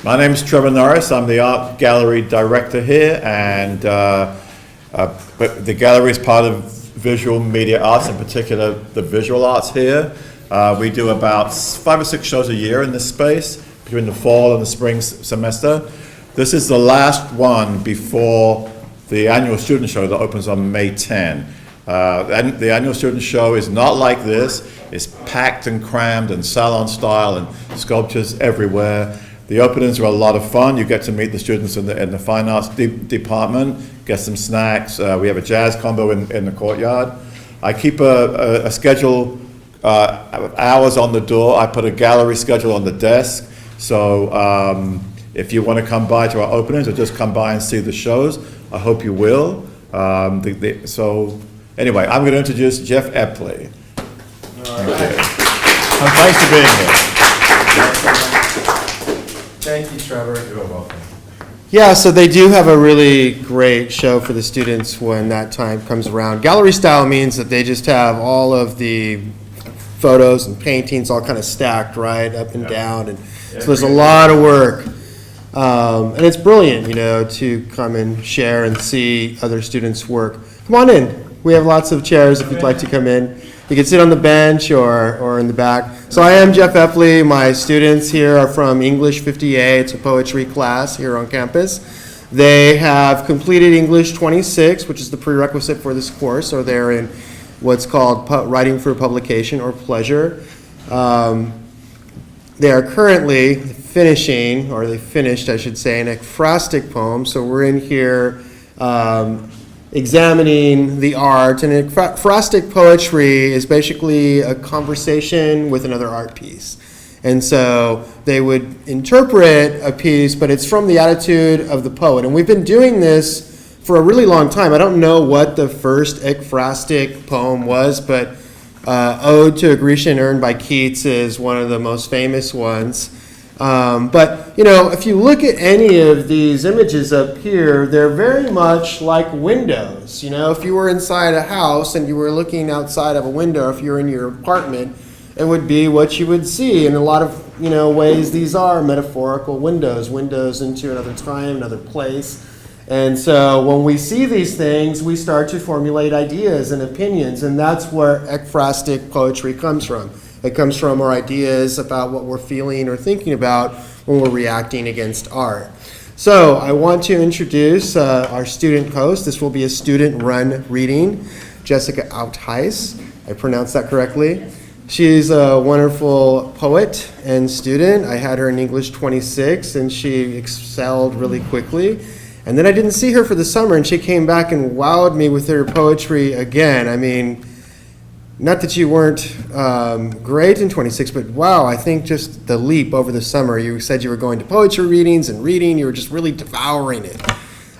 My name is Trevor Norris. I'm the art gallery director here, and but the gallery is part of visual media arts, in particular the visual arts here. We do about 5 or 6 shows a year in this space between the fall and the spring semester. This is the last one before the annual student show that opens on May 10. And the annual student show is not like this. It's packed and crammed and salon style and sculptures everywhere. The openings are a lot of fun. You get to meet the students in the fine arts department, get some snacks. We have a jazz combo in the courtyard. I keep a schedule, hours on the door. I put a gallery schedule on the desk. So if you want to come by to our openings or just come by and see the shows, I hope you will. So anyway, I'm going to introduce Jeff Epley. Thanks for being here. Thank you, Trevor. You're welcome. Yeah, so they do have a really great show for the students when that time comes around. Gallery style means that they just have all of the photos and paintings all kind of stacked, right, up and down. And so there's a lot of work. And it's brilliant, to come and share and see other students' work. Come on in. We have lots of chairs if you'd like to come in. You can sit on the bench or in the back. So I am Jeff Epley. My students here are from English 50A. It's a poetry class here on campus. They have completed English 26, which is the prerequisite for this course, or they're in what's called Writing for Publication or Pleasure. They are currently finishing, or they finished, I should say, an ekphrastic poem. So we're in here examining the art, and ekphrastic poetry is basically a conversation with another art piece. And so they would interpret a piece, but it's from the attitude of the poet. And we've been doing this for a really long time. I don't know what the first ekphrastic poem was, but Ode to a Grecian Urn by Keats is one of the most famous ones. But if you look at any of these images up here, they're very much like windows. If you were inside a house and you were looking outside of a window, if you're in your apartment, it would be what you would see. In a lot of ways, these are metaphorical windows into another time, another place. And so when we see these things, we start to formulate ideas and opinions, and that's where ekphrastic poetry comes from. It comes from our ideas about what we're feeling or thinking about when we're reacting against art. So I want to introduce our student host. This will be a student-run reading, Jessica Outhuis. I pronounced that correctly. She's a wonderful poet and student. I had her in English 26, and she excelled really quickly. And then I didn't see her for the summer, and she came back and wowed me with her poetry again. I mean, not that you weren't great in 26, but wow, I think just the leap over the summer. You said you were going to poetry readings and reading. You were just really devouring it.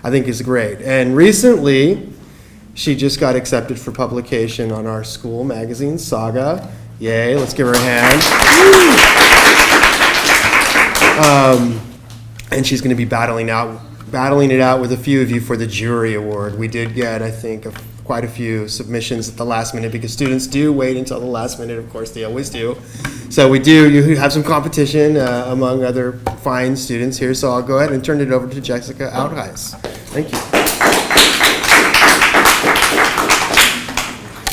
I think is great. And recently, she just got accepted for publication on our school magazine, Saga. Yay, let's give her a hand. And she's going to be battling it out with a few of you for the jury award. We did get, I think, quite a few submissions at the last minute, because students do wait until the last minute. Of course, they always do. So you have some competition among other fine students here. So I'll go ahead and turn it over to Jessica Outhuis. Thank you.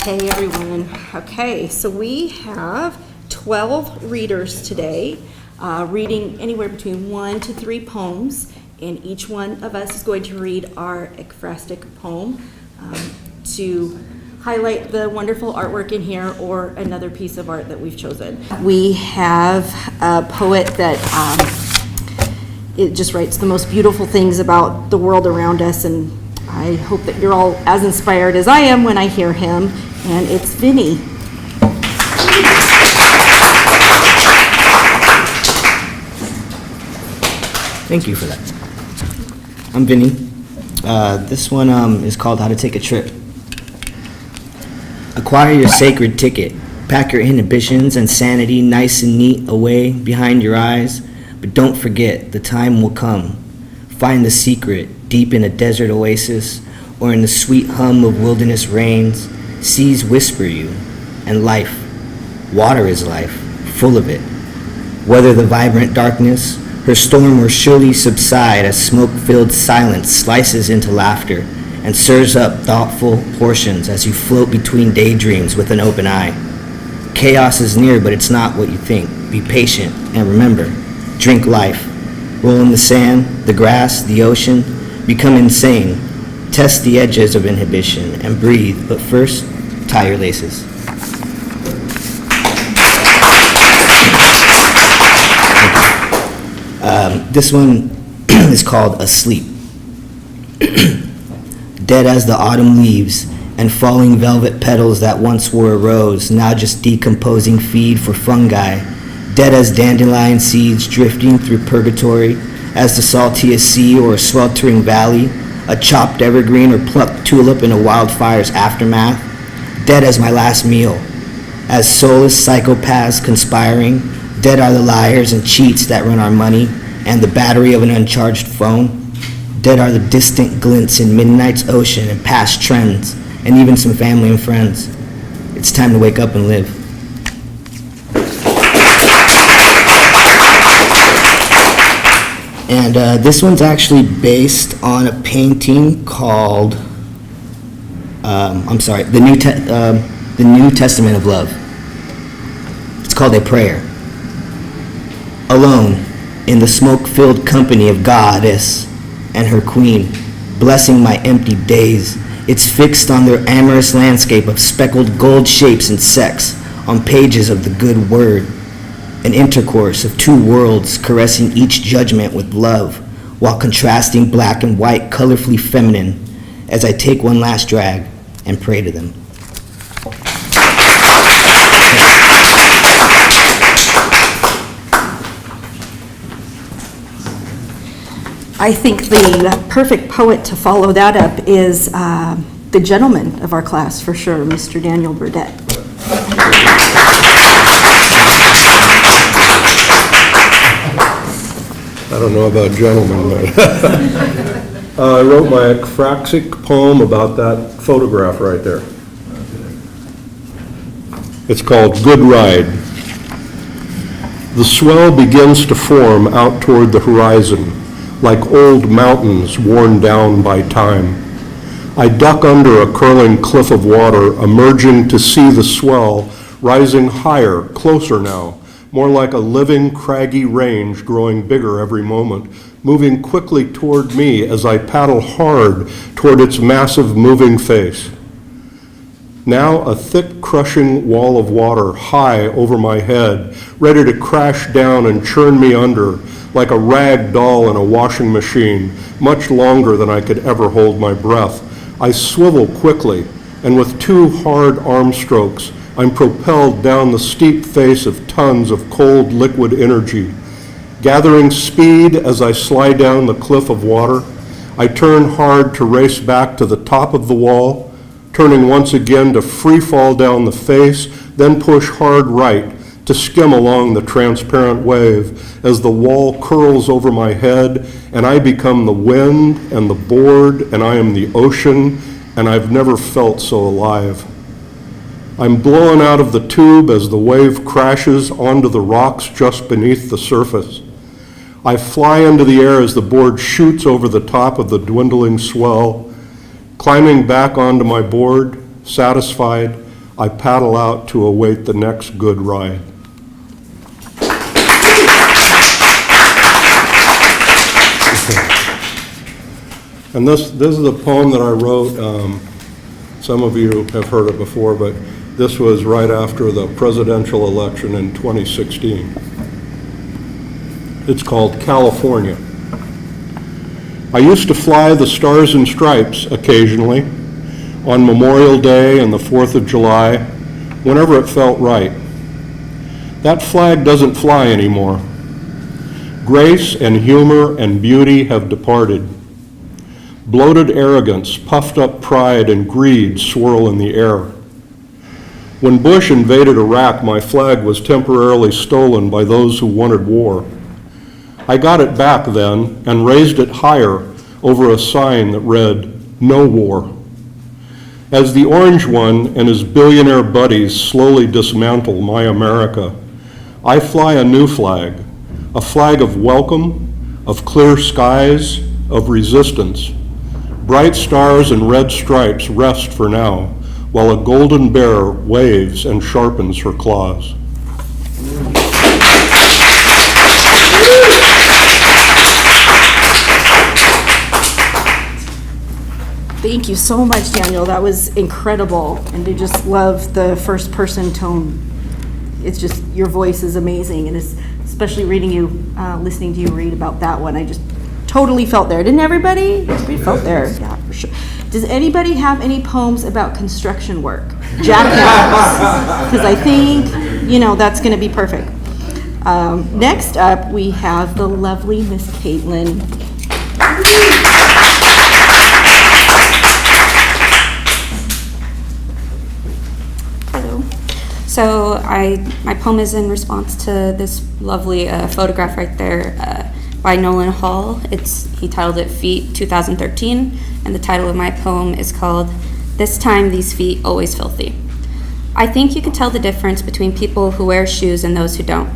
Hey everyone. Okay, so we have 12 readers today, reading anywhere between 1 to 3 poems, and each one of us is going to read our ekphrastic poem to highlight the wonderful artwork in here or another piece of art that we've chosen. We have a poet that it just writes the most beautiful things about the world around us, and I hope that you're all as inspired as I am when I hear him, and it's Vinny. Thank you for that. I'm Vinny. This one is called How to Take a Trip. Acquire your sacred ticket. Pack your inhibitions and sanity nice and neat away behind your eyes. But don't forget, the time will come. Find the secret deep in a desert oasis or in the sweet hum of wilderness rains. Seas whisper you, and life, water is life, full of it. Weather the vibrant darkness, Her storm will surely subside as smoke-filled silence slices into laughter and serves up thoughtful portions as you float between daydreams with an open eye. Chaos is near, but it's not what you think. Be patient, and remember, drink life. Roll in the sand, the grass, the ocean. Become insane. Test the edges of inhibition and breathe, but first, tie your laces. This one is called Asleep. Dead as the autumn leaves and falling velvet petals that once were a rose, now just decomposing feed for fungi. Dead as dandelion seeds drifting through purgatory, as the saltiest sea or a sweltering valley, a chopped evergreen or plucked tulip in a wildfire's aftermath. Dead as my last meal, as soulless psychopaths conspiring. Dead are the liars and cheats that run our money and the battery of an uncharged phone. Dead are the distant glints in midnight's ocean and past trends, and even some family and friends. It's time to wake up and live. And this one's actually based on a painting called, the New Testament of Love. It's called A Prayer. Alone, in the smoke-filled company of Goddess and her queen, blessing my empty days, it's fixed on their amorous landscape of speckled gold shapes and sex on pages of the good word, an intercourse of two worlds caressing each judgment with love while contrasting black and white colorfully feminine as I take one last drag and pray to them. I think the perfect poet to follow that up is the gentleman of our class, for sure, Mr. Daniel Burdett. I don't know about gentlemen, but I wrote my ekphrastic poem about that photograph right there. It's called Good Ride. The swell begins to form out toward the horizon, like old mountains worn down by time. I duck under a curling cliff of water, emerging to see the swell rising higher, closer now, more like a living, craggy range growing bigger every moment, moving quickly toward me as I paddle hard toward its massive moving face. Now a thick, crushing wall of water high over my head, ready to crash down and churn me under, like a rag doll in a washing machine, much longer than I could ever hold my breath. I swivel quickly, and with two hard arm strokes, I'm propelled down the steep face of tons of cold liquid energy. Gathering speed as I slide down the cliff of water, I turn hard to race back to the top of the wall, turning once again to free fall down the face, then push hard right to skim along the transparent wave as the wall curls over my head and I become the wind and the board and I am the ocean, and I've never felt so alive. I'm blown out of the tube as the wave crashes onto the rocks just beneath the surface. I fly into the air as the board shoots over the top of the dwindling swell. Climbing back onto my board, satisfied, I paddle out to await the next good ride. And this is a poem that I wrote. Some of you have heard it before, but this was right after the presidential election in 2016. It's called California. I used to fly the Stars and Stripes occasionally on Memorial Day and the 4th of July, whenever it felt right. That flag doesn't fly anymore. Grace and humor and beauty have departed. Bloated arrogance, puffed up pride, and greed swirl in the air. When Bush invaded Iraq, my flag was temporarily stolen by those who wanted war. I got it back then and raised it higher over a sign that read, "No war." As the orange one and his billionaire buddies slowly dismantle my America, I fly a new flag, a flag of welcome, of clear skies, of resistance. Bright stars and red stripes rest for now, while a golden bear waves and sharpens her claws. Thank you so much, Daniel. That was incredible. And I just love the first person tone. It's just, your voice is amazing. And it's, especially reading you, listening to you read about that one, I just totally felt there. Didn't everybody? Everybody felt there. Yeah, for sure. Does anybody have any poems about construction work? Jackknives. Because I think, that's going to be perfect. Next up, we have the lovely Miss Caitlin. Hello. So my poem is in response to this lovely photograph right there by Nolan Hall. He titled it Feet 2013, and the title of my poem is called This Time These Feet Always Filthy. I think you can tell the difference between people who wear shoes and those who don't.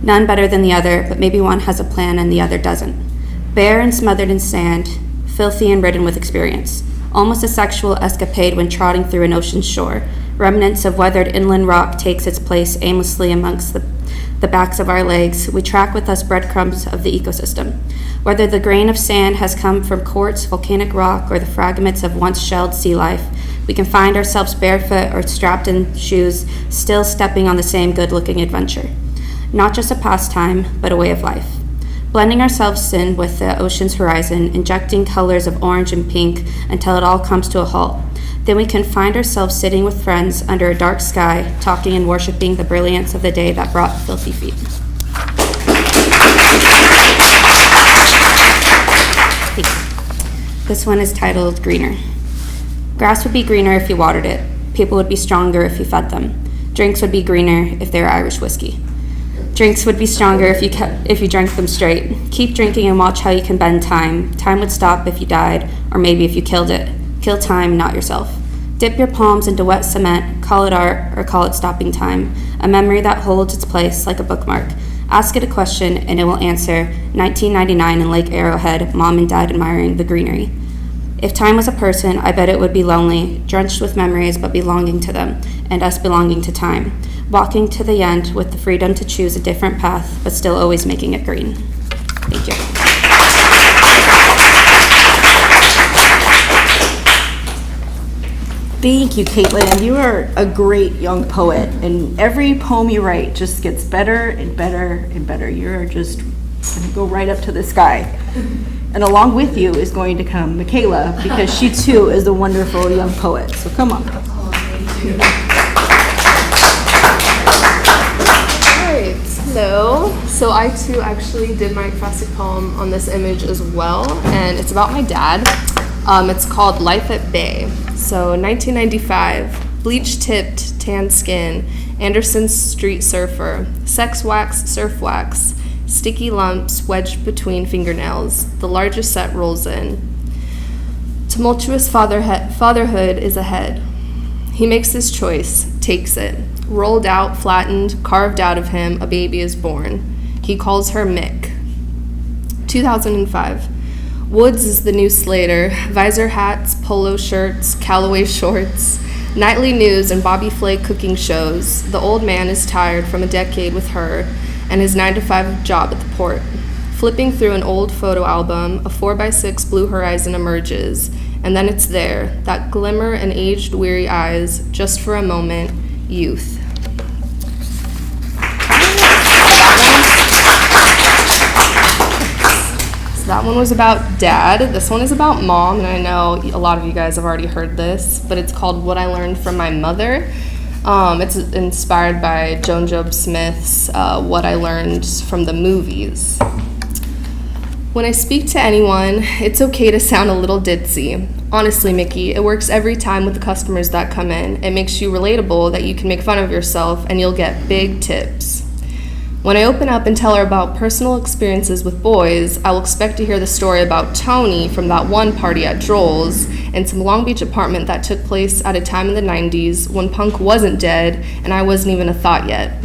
None better than the other, but maybe one has a plan and the other doesn't. Bare and smothered in sand, filthy and ridden with experience. Almost a sexual escapade when trotting through an ocean's shore. Remnants of weathered inland rock takes its place aimlessly amongst the backs of our legs. We track with us breadcrumbs of the ecosystem. Whether the grain of sand has come from quartz, volcanic rock, or the fragments of once shelled sea life, we can find ourselves barefoot or strapped in shoes, still stepping on the same good-looking adventure. Not just a pastime, but a way of life. Blending ourselves in with the ocean's horizon, injecting colors of orange and pink until it all comes to a halt. Then we can find ourselves sitting with friends under a dark sky, talking and worshiping the brilliance of the day that brought filthy feet. This one is titled Greener. Grass would be greener if you watered it. People would be stronger if you fed them. Drinks would be greener if they were Irish whiskey. Drinks would be stronger if you drank them straight. Keep drinking and watch how you can bend time. Time would stop if you died, or maybe if you killed it. Kill time, not yourself. Dip your palms into wet cement, call it art, or call it stopping time. A memory that holds its place like a bookmark. Ask it a question and it will answer. 1999 in Lake Arrowhead, mom and dad admiring the greenery. If time was a person, I bet it would be lonely, drenched with memories but belonging to them, and us belonging to time. Walking to the end with the freedom to choose a different path, but still always making it green. Thank you. Thank you, Caitlin. You are a great young poet, and every poem you write just gets better and better and better. You're just going to go right up to the sky. And along with you is going to come Michaela, because she too is a wonderful young poet. So come on. Hello. So I too actually did my ekphrastic poem on this image as well, and it's about my dad. It's called Life at Bay. So 1995, bleach-tipped, tan skin, Anderson Street surfer, sex wax, surf wax, sticky lumps wedged between fingernails. The largest set rolls in. Tumultuous fatherhood is ahead. He makes his choice, takes it. Rolled out, flattened, carved out of him, a baby is born. He calls her Mick. 2005. Woods is the new Slater. Visor hats, polo shirts, Callaway shorts, nightly news and Bobby Flay cooking shows. The old man is tired from a decade with her and his 9-to-5 job at the port. Flipping through an old photo album, a 4x6 blue horizon emerges, and then it's there, that glimmer in aged, weary eyes, just for a moment, youth. That one was about dad. This one is about mom, and I know a lot of you guys have already heard this, but it's called What I Learned from My Mother. It's inspired by Joan Job Smith's What I Learned from the Movies. When I speak to anyone, it's okay to sound a little ditzy. Honestly, Mickey, it works every time with the customers that come in. It makes you relatable that you can make fun of yourself, and you'll get big tips. When I open up and tell her about personal experiences with boys, I will expect to hear the story about Tony from that one party at Joel's and some Long Beach apartment that took place at a time in the 90s when punk wasn't dead and I wasn't even a thought yet.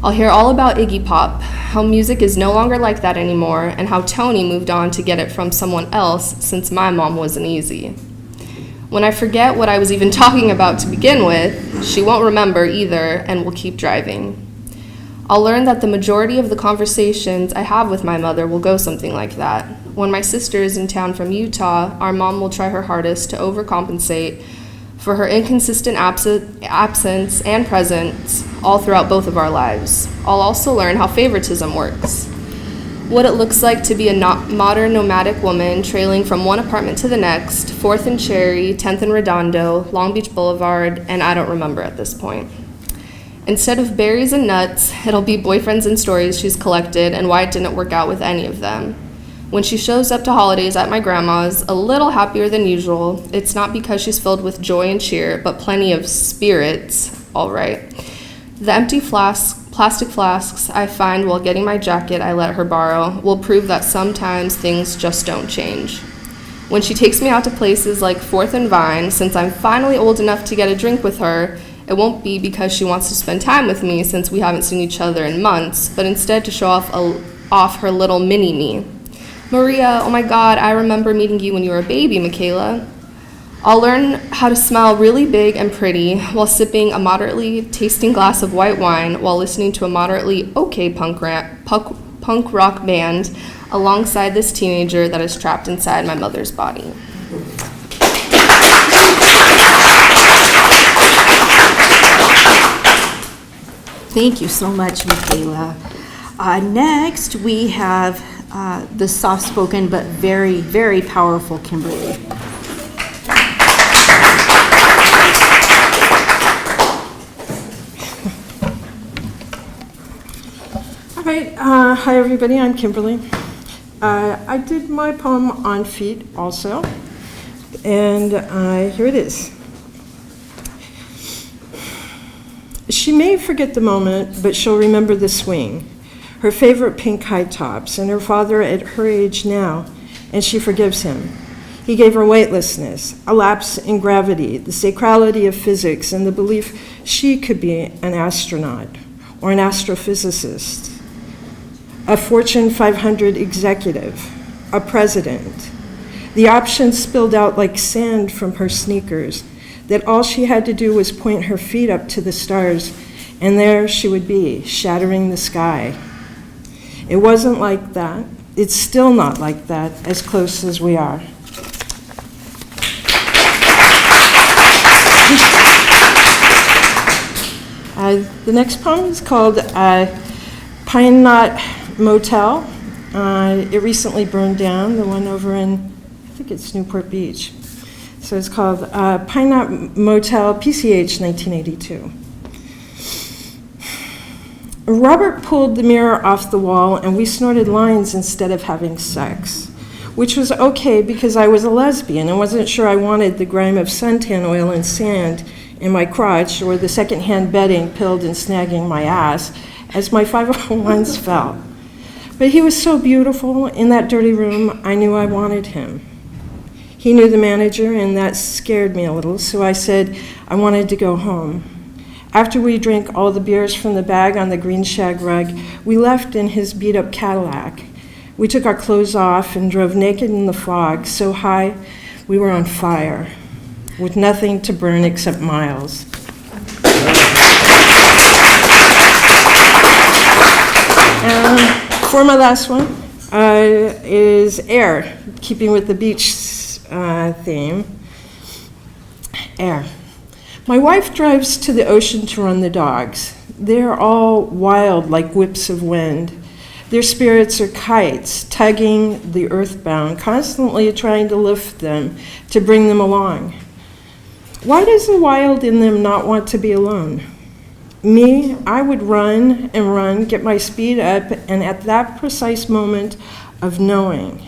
I'll hear all about Iggy Pop, how music is no longer like that anymore, and how Tony moved on to get it from someone else since my mom wasn't easy. When I forget what I was even talking about to begin with, she won't remember either and will keep driving. I'll learn that the majority of the conversations I have with my mother will go something like that. When my sister is in town from Utah, our mom will try her hardest to overcompensate for her inconsistent absence and presence all throughout both of our lives. I'll also learn how favoritism works, what it looks like to be a modern nomadic woman trailing from one apartment to the next, 4th and Cherry, 10th and Redondo, Long Beach Boulevard, and I don't remember at this point. Instead of berries and nuts, it'll be boyfriends and stories she's collected and why it didn't work out with any of them. When she shows up to holidays at my grandma's, a little happier than usual, it's not because she's filled with joy and cheer, but plenty of spirits, all right. The empty plastic flasks I find while getting my jacket I let her borrow will prove that sometimes things just don't change. When she takes me out to places like 4th and Vine, since I'm finally old enough to get a drink with her, it won't be because she wants to spend time with me since we haven't seen each other in months, but instead to show off her little mini-me. Maria, oh my God, I remember meeting you when you were a baby, Michaela. I'll learn how to smell really big and pretty while sipping a moderately tasting glass of white wine while listening to a moderately okay punk rock band alongside this teenager that is trapped inside my mother's body. Thank you so much, Michaela. Next, we have the soft-spoken but very, very powerful Kimberly. All right, hi everybody, I'm Kimberly. I did my poem on feet also, and here it is. She may forget the moment, but she'll remember the swing, her favorite pink high tops, and her father at her age now, and she forgives him. He gave her weightlessness, a lapse in gravity, the sacrality of physics, and the belief she could be an astronaut or an astrophysicist, a Fortune 500 executive, a president. The options spilled out like sand from her sneakers, that all she had to do was point her feet up to the stars, and there she would be, shattering the sky. It wasn't like that. It's still not like that, as close as we are. The next poem is called Pine Knot Motel. It recently burned down, the one over in, I think it's Newport Beach. So it's called Pine Knot Motel, PCH, 1982. Robert pulled the mirror off the wall and we snorted lines instead of having sex, which was okay because I was a lesbian and wasn't sure I wanted the grime of suntan oil and sand in my crotch or the secondhand bedding pilled and snagging my ass as my 501s felt. But he was so beautiful in that dirty room, I knew I wanted him. He knew the manager, and that scared me a little, so I said I wanted to go home. After we drank all the beers from the bag on the green shag rug, we left in his beat-up Cadillac. We took our clothes off and drove naked in the fog, so high we were on fire, with nothing to burn except miles. For my last one is Air, keeping with the beach theme. Air. My wife drives to the ocean to run the dogs. They're all wild like whips of wind. Their spirits are kites, tugging the earthbound, constantly trying to lift them, to bring them along. Why does the wild in them not want to be alone? Me, I would run and run, get my speed up, and at that precise moment of knowing,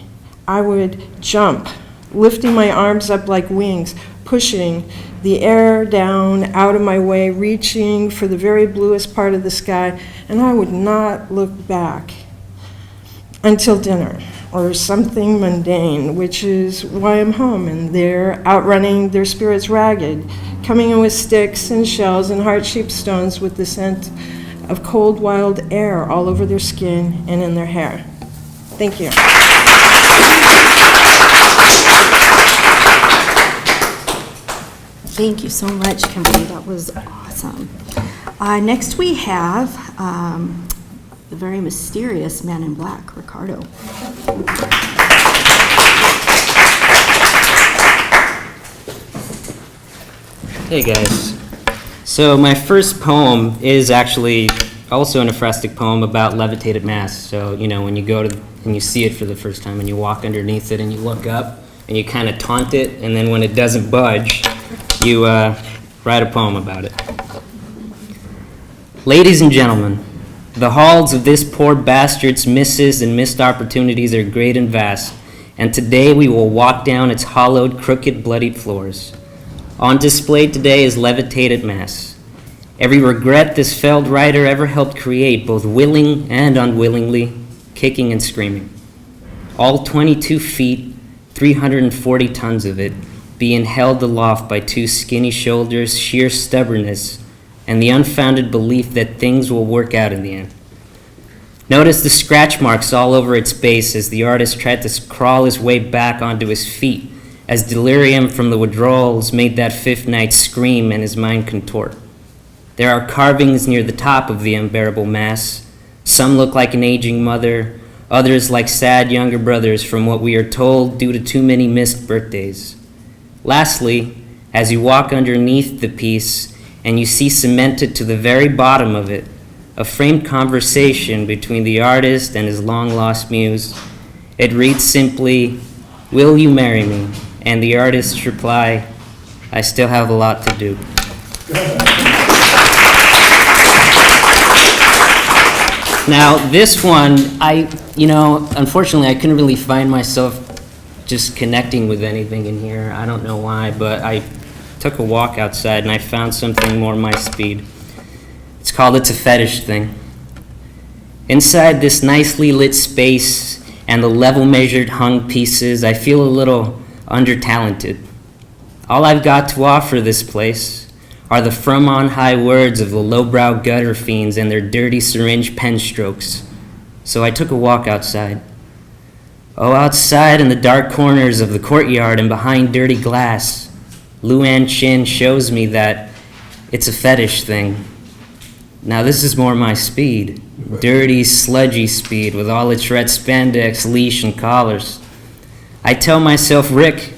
I would jump, lifting my arms up like wings, pushing the air down out of my way, reaching for the very bluest part of the sky, and I would not look back until dinner or something mundane, which is why I'm home, and they're outrunning their spirits ragged, coming in with sticks and shells and heart-shaped stones with the scent of cold, wild air all over their skin and in their hair. Thank you. Thank you so much, Kimberly. That was awesome. Next, we have the very mysterious man in black, Ricardo. Hey guys. So my first poem is actually also an ekphrastic poem about levitated mass. So, you know, when you go to and you see it for the first time and you walk underneath it and you look up and you kind of taunt it, and then when it doesn't budge, you write a poem about it. Ladies and gentlemen, the halls of this poor bastard's misses and missed opportunities are great and vast, and today we will walk down its hollowed, crooked, bloodied floors. On display today is levitated mass. Every regret this failed writer ever helped create, both willing and unwillingly, kicking and screaming. All 22 feet, 340 tons of it, being held aloft by two skinny shoulders, sheer stubbornness, and the unfounded belief that things will work out in the end. Notice the scratch marks all over its base as the artist tried to crawl his way back onto his feet, as delirium from the withdrawals made that fifth night scream and his mind contort. There are carvings near the top of the unbearable mass. Some look like an aging mother, others like sad younger brothers from what we are told due to too many missed birthdays. Lastly, as you walk underneath the piece and you see cemented to the very bottom of it a framed conversation between the artist and his long-lost muse. It reads simply, "Will you marry me?" And the artist's reply, "I still have a lot to do." Now, this one, unfortunately, I couldn't really find myself just connecting with anything in here. I don't know why, but I took a walk outside and I found something more my speed. It's called It's a Fetish Thing. Inside this nicely lit space and the level-measured hung pieces, I feel a little under-talented. All I've got to offer this place are the from-on-high words of the lowbrow gutter fiends and their dirty syringe pen strokes. So I took a walk outside. Oh, outside in the dark corners of the courtyard and behind dirty glass, Luann Chin shows me that it's a fetish thing. Now this is more my speed. Dirty, sludgy speed with all its red spandex, leash, and collars. I tell myself, Rick,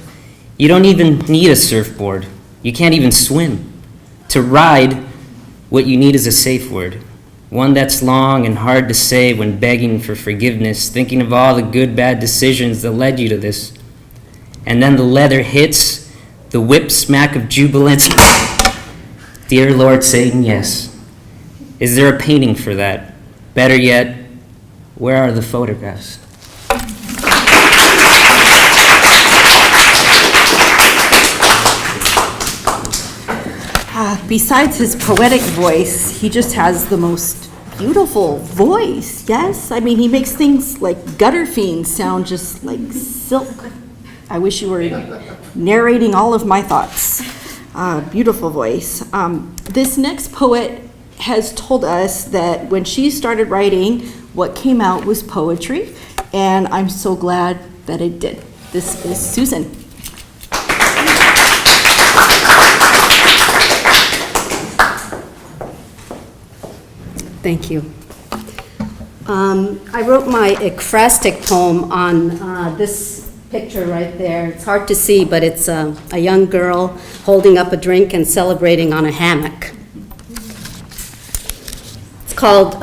you don't even need a surfboard. You can't even swim. To ride, what you need is a safe word. One that's long and hard to say when begging for forgiveness, thinking of all the good, bad decisions that led you to this. And then the leather hits, the whip smack of jubilance. Dear Lord Satan, yes. Is there a painting for that? Better yet, where are the photographs? Besides his poetic voice, he just has the most beautiful voice, yes? I mean, he makes things like gutter fiends sound just like silk. I wish you were narrating all of my thoughts. Beautiful voice. This next poet has told us that when she started writing, what came out was poetry, and I'm so glad that it did. This is Susan. Thank you. I wrote my ekphrastic poem on this picture right there. It's hard to see, but it's a young girl holding up a drink and celebrating on a hammock. It's called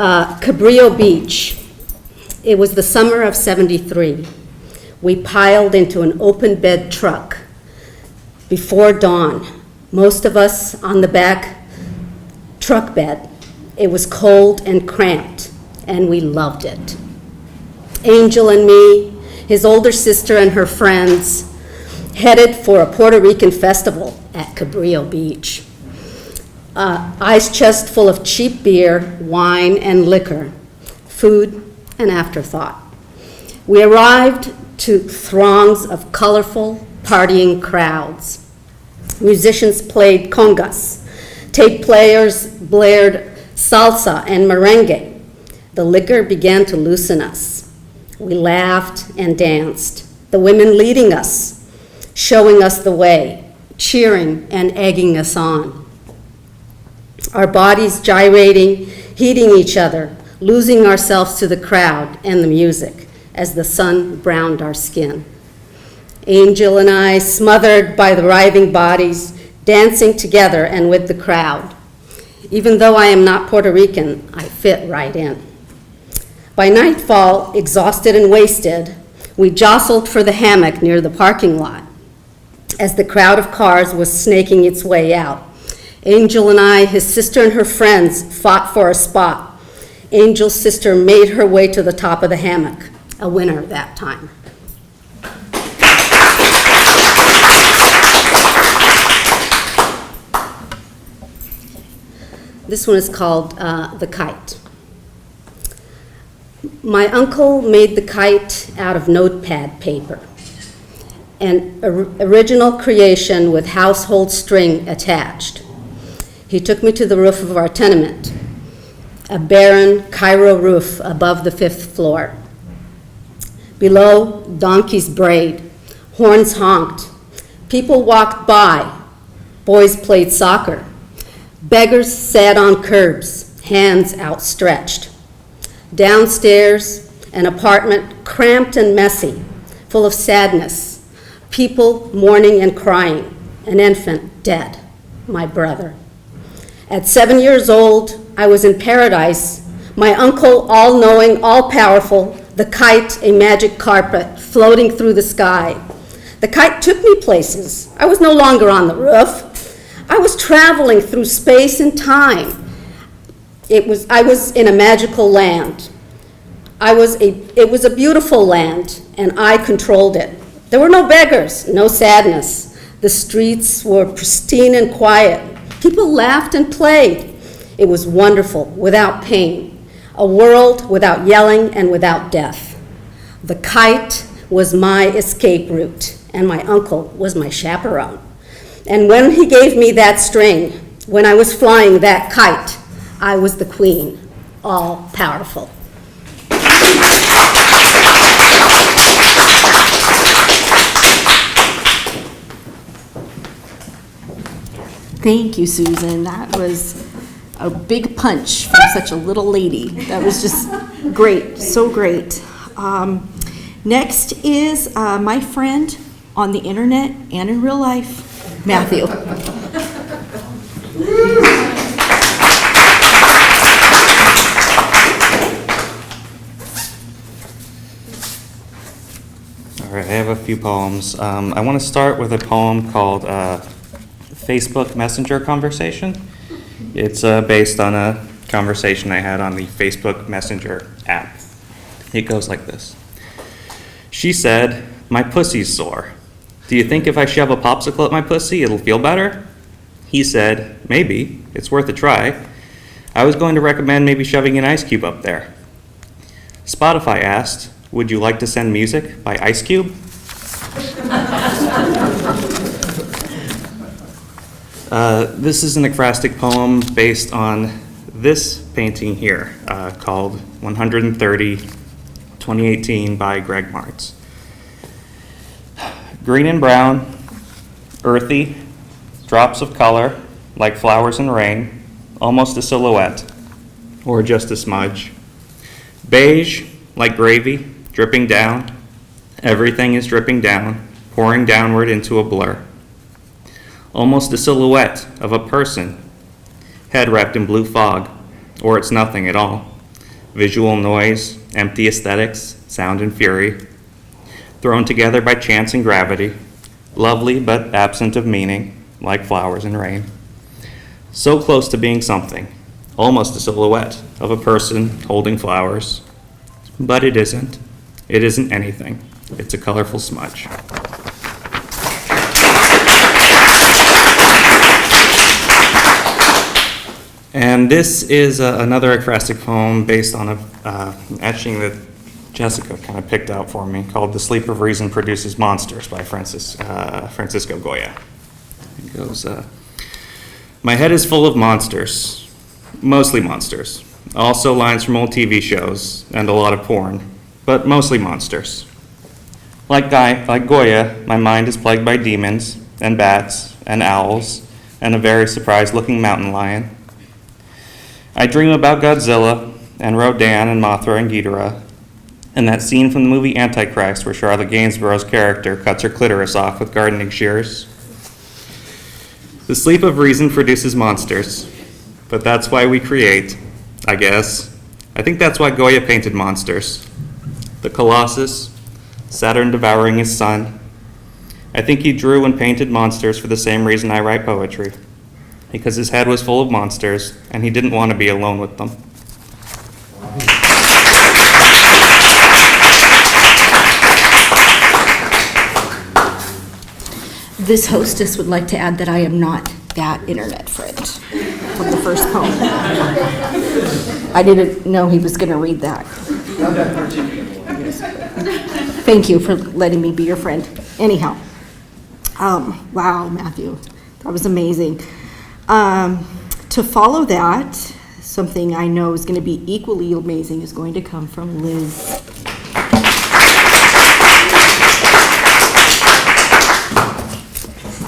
Cabrillo Beach. It was the summer of '73. We piled into an open bed truck before dawn, most of us on the back truck bed. It was cold and cramped, and we loved it. Angel and me, his older sister and her friends, headed for a Puerto Rican festival at Cabrillo Beach. Ice chest full of cheap beer, wine, and liquor, food, and afterthought. We arrived to throngs of colorful, partying crowds. Musicians played congas. Tape players blared salsa, and merengue. The liquor began to loosen us. We laughed and danced, the women leading us, showing us the way, cheering and egging us on. Our bodies gyrating, heating each other, losing ourselves to the crowd and the music as the sun browned our skin. Angel and I, smothered by the writhing bodies, dancing together and with the crowd. Even though I am not Puerto Rican, I fit right in. By nightfall, exhausted and wasted, we jostled for the hammock near the parking lot as the crowd of cars was snaking its way out. Angel and I, his sister and her friends, fought for a spot. Angel's sister made her way to the top of the hammock, a winner that time. This one is called The Kite. My uncle made the kite out of notepad paper, an original creation with household string attached. He took me to the roof of our tenement, a barren Cairo roof above the 5th floor. Below, donkeys brayed, horns honked, people walked by, boys played soccer, beggars sat on curbs, hands outstretched. Downstairs, an apartment cramped and messy, full of sadness, people mourning and crying, an infant dead, my brother. At 7 years old, I was in paradise, my uncle all-knowing, all-powerful, the kite a magic carpet floating through the sky. The kite took me places. I was no longer on the roof. I was traveling through space and time. I was in a magical land. It was a beautiful land, and I controlled it. There were no beggars, no sadness. The streets were pristine and quiet. People laughed and played. It was wonderful, without pain. A world without yelling and without death. The kite was my escape route, and my uncle was my chaperone. And when he gave me that string, when I was flying that kite, I was the queen, all powerful. Thank you, Susan. That was a big punch from such a little lady. That was just great, so great. Next is my friend on the internet and in real life, Matthew. All right, I have a few poems. I want to start with a poem called Facebook Messenger Conversation. It's based on a conversation I had on the Facebook Messenger app. It goes like this. She said, "My pussy's sore. Do you think if I shove a popsicle at my pussy, it'll feel better?" He said, "Maybe. It's worth a try. I was going to recommend maybe shoving an ice cube up there." Spotify asked, "Would you like to send music by Ice Cube?" This is an ekphrastic poem based on this painting here called 130, 2018 by Greg Martz. Green and brown, earthy, drops of color like flowers in rain, almost a silhouette or just a smudge. Beige like gravy, dripping down. Everything is dripping down, pouring downward into a blur. Almost a silhouette of a person, head wrapped in blue fog, or it's nothing at all. Visual noise, empty aesthetics, sound and fury, thrown together by chance and gravity, lovely but absent of meaning, like flowers in rain. So close to being something, almost a silhouette of a person holding flowers, but it isn't. It isn't anything. It's a colorful smudge. And this is another ekphrastic poem based on an etching that Jessica kind of picked out for me called "The Sleep of Reason Produces Monsters" by Francisco Goya. It goes, "My head is full of monsters. Mostly monsters. Also lines from old TV shows and a lot of porn, but mostly monsters. Like Goya, my mind is plagued by demons and bats and owls and a very surprised-looking mountain lion. I dream about Godzilla and Rodan and Mothra and Ghidorah, and that scene from the movie Antichrist where Charlotte Gainsborough's character cuts her clitoris off with gardening shears. The sleep of reason produces monsters, but that's why we create, I guess. I think that's why Goya painted monsters. The Colossus, Saturn devouring his son. I think he drew and painted monsters for the same reason I write poetry, because his head was full of monsters and he didn't want to be alone with them. This hostess would like to add that I am not that internet friend from the first poem. I didn't know he was going to read that. Thank you for letting me be your friend. Anyhow, wow, Matthew, that was amazing. To follow that, something I know is going to be equally amazing is going to come from Liz.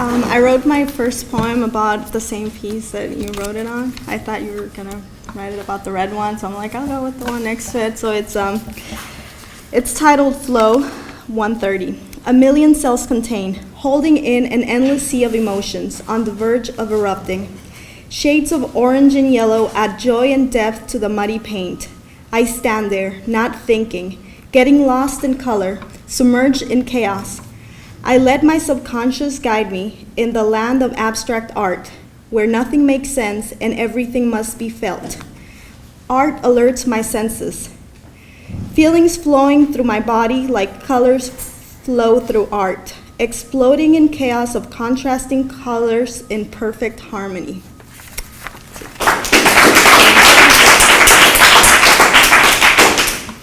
I wrote my first poem about the same piece that you wrote it on. I thought you were gonna write it about the red one, so I'm like, I'll go with the one next to it. So it's titled Flow 130. A million cells contained, holding in an endless sea of emotions, on the verge of erupting. Shades of orange and yellow add joy and depth to the muddy paint. I stand there, not thinking, getting lost in color, submerged in chaos. I let my subconscious guide me in the land of abstract art, where nothing makes sense and everything must be felt. Art alerts my senses. Feelings flowing through my body like colors flow through art, exploding in chaos of contrasting colors in perfect harmony.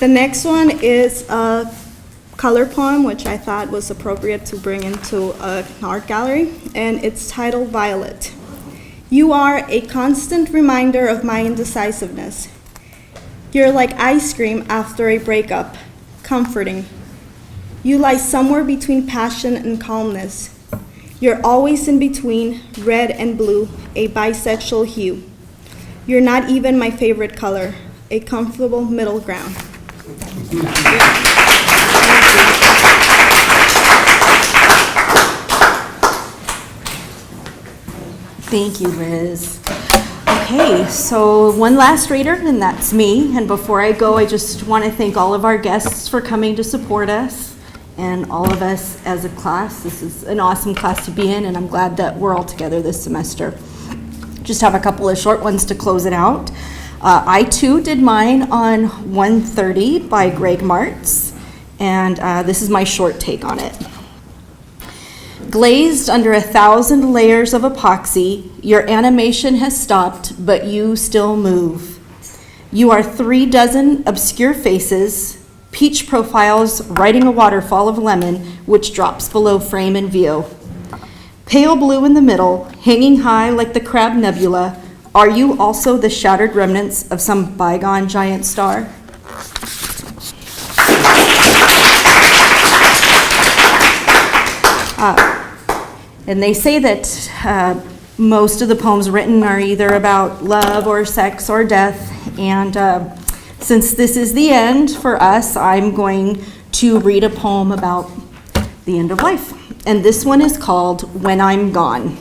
The next one is a color poem, which I thought was appropriate to bring into an art gallery, and it's titled Violet. You are a constant reminder of my indecisiveness. You're like ice cream after a breakup, comforting. You lie somewhere between passion and calmness. You're always in between red and blue, a bisexual hue. You're not even my favorite color, a comfortable middle ground. Thank you, Liz. Okay, so one last reader, and that's me. And before I go, I just want to thank all of our guests for coming to support us, and all of us as a class. This is an awesome class to be in, and I'm glad that we're all together this semester. Just have a couple of short ones to close it out. I too did mine on 130 by Greg Martz, and this is my short take on it. Glazed under 1,000 layers of epoxy, your animation has stopped, but you still move. You are 36 obscure faces, peach profiles riding a waterfall of lemon, which drops below frame and view. Pale blue in the middle, hanging high like the Crab Nebula, are you also the shattered remnants of some bygone giant star? And they say that most of the poems written are either about love or sex or death. And since this is the end for us, I'm going to read a poem about the end of life. And this one is called When I'm Gone.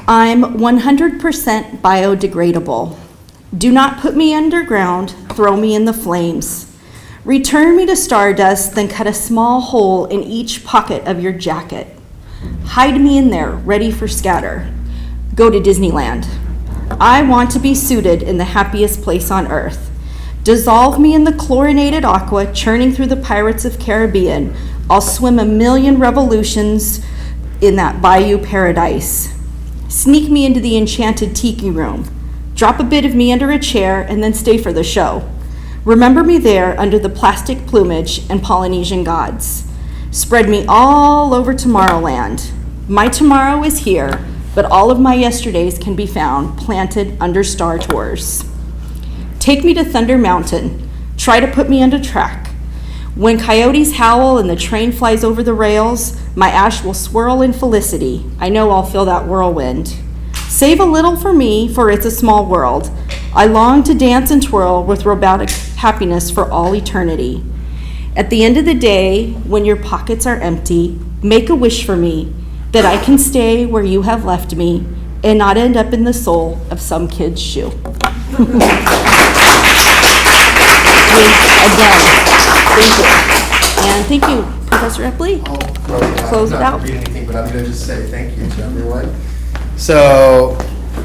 I'm 100% biodegradable. Do not put me underground, throw me in the flames. Return me to stardust, then cut a small hole in each pocket of your jacket. Hide me in there, ready for scatter. Go to Disneyland. I want to be suited in the happiest place on earth. Dissolve me in the chlorinated aqua churning through the Pirates of Caribbean. I'll swim a million revolutions in that bayou paradise. Sneak me into the enchanted tiki room. Drop a bit of me under a chair and then stay for the show. Remember me there under the plastic plumage and Polynesian gods. Spread me all over Tomorrowland. My tomorrow is here. but all of my yesterdays can be found planted under Star Tours. Take me to Thunder Mountain, try to put me on track. When coyotes howl and the train flies over the rails, my ash will swirl in felicity. I know I'll feel that whirlwind. Save a little for me, for it's a small world. I long to dance and twirl with robotic happiness for all eternity. At the end of the day, when your pockets are empty, make a wish for me, that I can stay where you have left me and not end up in the sole of some kid's shoe. Again, thank you. And thank you, Professor Epley. Close it out. Not to read anything, but I'm going to just say thank you to everyone. So,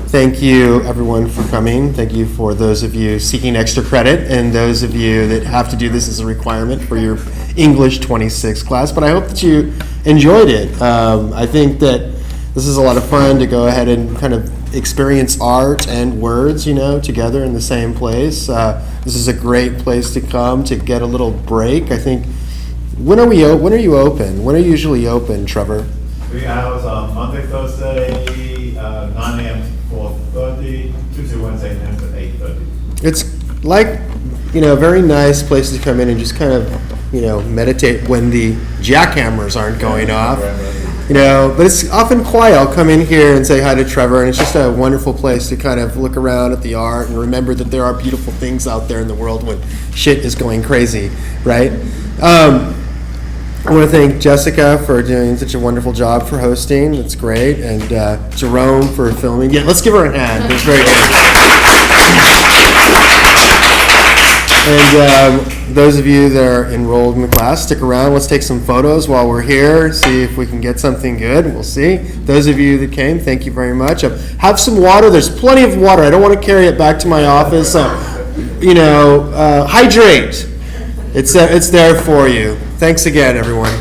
thank you everyone for coming. Thank you for those of you seeking extra credit and those of you that have to do this as a requirement for your English 26 class. But I hope that you enjoyed it. I think that this is a lot of fun to go ahead and kind of experience art and words, together in the same place. This is a great place to come to get a little break. I think. When are you open? When are you usually open, Trevor? 3 hours on Monday, Thursday, 9 a.m. to 4:30, Tuesday, Wednesday, 9 to 8:30. It's like, a very nice place to come in and just kind of, meditate when the jackhammers aren't going off. But it's often quiet. I'll come in here and say hi to Trevor, and it's just a wonderful place to kind of look around at the art and remember that there are beautiful things out there in the world when shit is going crazy, right? I want to thank Jessica for doing such a wonderful job for hosting. It's great. And Jerome for filming. Yeah, let's give her a hand. It was very good. And those of you that are enrolled in the class, stick around. Let's take some photos while we're here, see if we can get something good. We'll see. Those of you that came, thank you very much. Have some water. There's plenty of water. I don't want to carry it back to my office. Hydrate. It's there for you. Thanks again, everyone.